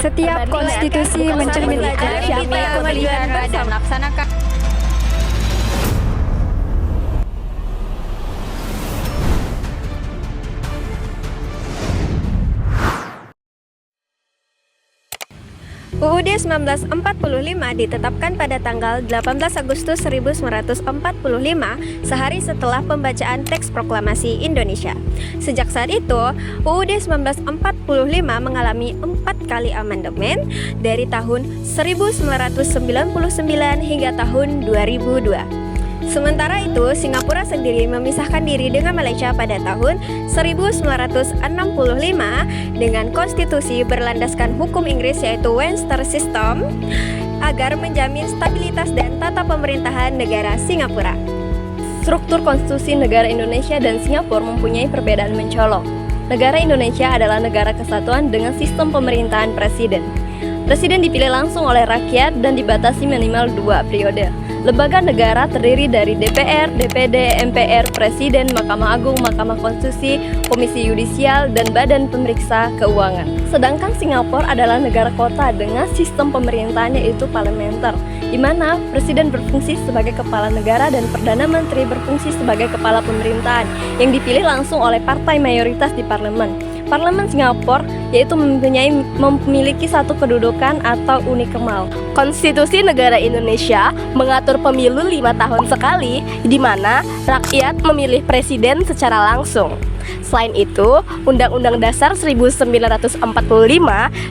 Setiap konstitusi mencerminkan siapa yang memelihara dan melaksanakan. UUD 1945 ditetapkan pada tanggal 18 Agustus 1945, sehari setelah pembacaan teks proklamasi Indonesia. Sejak saat itu, UUD 1945 mengalami 4 kali amandemen dari tahun 1999 hingga tahun 2002. Sementara itu, Singapura sendiri memisahkan diri dengan Malaysia pada tahun 1965 dengan konstitusi berlandaskan hukum Inggris yaitu Westminster System agar menjamin stabilitas dan tata pemerintahan negara Singapura. Struktur konstitusi negara Indonesia dan Singapura mempunyai perbedaan mencolok. Negara Indonesia adalah negara kesatuan dengan sistem pemerintahan presiden. Presiden dipilih langsung oleh rakyat dan dibatasi minimal 2 periode. Lembaga negara terdiri dari DPR, DPD, MPR, Presiden, Mahkamah Agung, Mahkamah Konstitusi, Komisi Yudisial, dan Badan Pemeriksa Keuangan. Sedangkan Singapura adalah negara kota dengan sistem pemerintahannya yaitu parlementer, di mana Presiden berfungsi sebagai kepala negara dan Perdana Menteri berfungsi sebagai kepala pemerintahan yang dipilih langsung oleh partai mayoritas di parlemen. Parlemen Singapura yaitu memiliki satu kedudukan atau unikemal. Konstitusi negara Indonesia mengatur pemilu 5 tahun sekali, di mana rakyat memilih presiden secara langsung. Selain itu, Undang-Undang Dasar 1945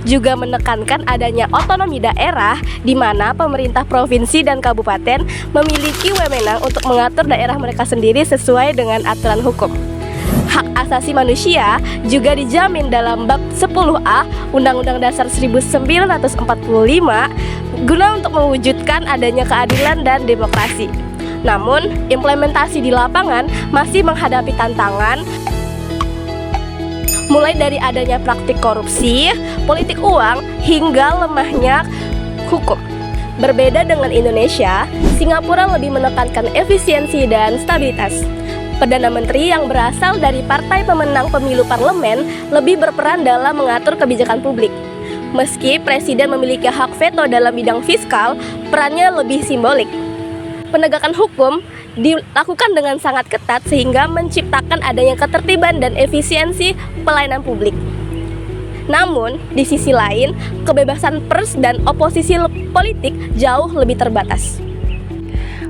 juga menekankan adanya otonomi daerah, di mana pemerintah provinsi dan kabupaten memiliki wewenang untuk mengatur daerah mereka sendiri sesuai dengan aturan hukum. Hak asasi manusia juga dijamin dalam bab 10A Undang-Undang Dasar 1945 guna untuk mewujudkan adanya keadilan dan demokrasi. Namun, implementasi di lapangan masih menghadapi tantangan, mulai dari adanya praktik korupsi, politik uang, hingga lemahnya hukum. Berbeda dengan Indonesia, Singapura lebih menekankan efisiensi dan stabilitas. Perdana Menteri yang berasal dari partai pemenang pemilu parlemen lebih berperan dalam mengatur kebijakan publik. Meski Presiden memiliki hak veto dalam bidang fiskal, perannya lebih simbolik. Penegakan hukum dilakukan dengan sangat ketat sehingga menciptakan adanya ketertiban dan efisiensi pelayanan publik. Namun, di sisi lain, kebebasan pers dan oposisi politik jauh lebih terbatas.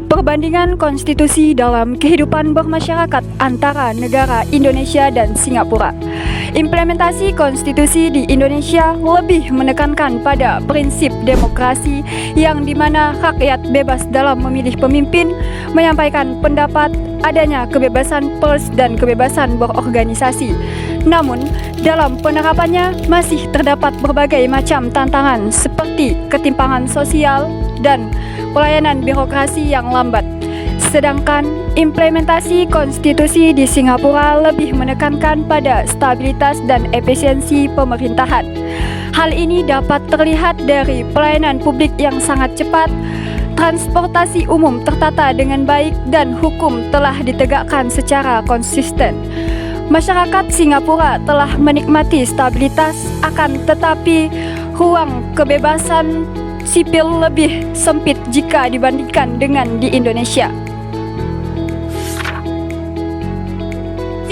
Perbandingan konstitusi dalam kehidupan bermasyarakat antara negara Indonesia dan Singapura. Implementasi konstitusi di Indonesia lebih menekankan pada prinsip demokrasi yang dimana rakyat bebas dalam memilih pemimpin, menyampaikan pendapat, adanya kebebasan pers dan kebebasan berorganisasi. Namun, dalam penerapannya masih terdapat berbagai macam tantangan seperti ketimpangan sosial dan pelayanan birokrasi yang lambat. Sedangkan implementasi konstitusi di Singapura lebih menekankan pada stabilitas dan efisiensi pemerintahan. Hal ini dapat terlihat dari pelayanan publik yang sangat cepat, transportasi umum tertata dengan baik, dan hukum telah ditegakkan secara konsisten. Masyarakat Singapura telah menikmati stabilitas, akan tetapi ruang kebebasan sipil lebih sempit jika dibandingkan dengan di Indonesia.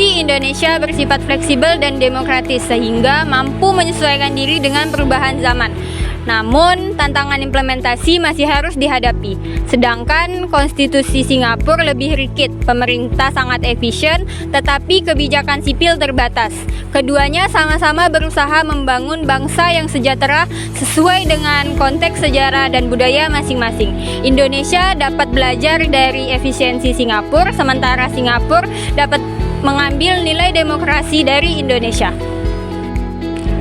Indonesia bersifat fleksibel dan demokratis sehingga mampu menyesuaikan diri dengan perubahan zaman. Namun, tantangan implementasi masih harus dihadapi. Sedangkan konstitusi Singapura lebih rigid, pemerintah sangat efisien, tetapi kebijakan sipil terbatas. Keduanya sama-sama berusaha membangun bangsa yang sejahtera sesuai dengan konteks sejarah dan budaya masing-masing. Indonesia dapat belajar dari efisiensi Singapura, sementara Singapura dapat mengambil nilai demokrasi dari Indonesia.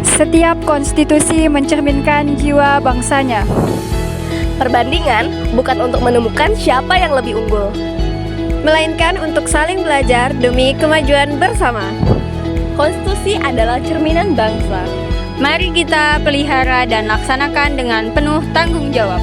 Setiap konstitusi mencerminkan jiwa bangsanya. Perbandingan bukan untuk menemukan siapa yang lebih unggul, melainkan untuk saling belajar demi kemajuan bersama. Konstitusi adalah cerminan bangsa. Mari kita pelihara dan laksanakan dengan penuh tanggung jawab.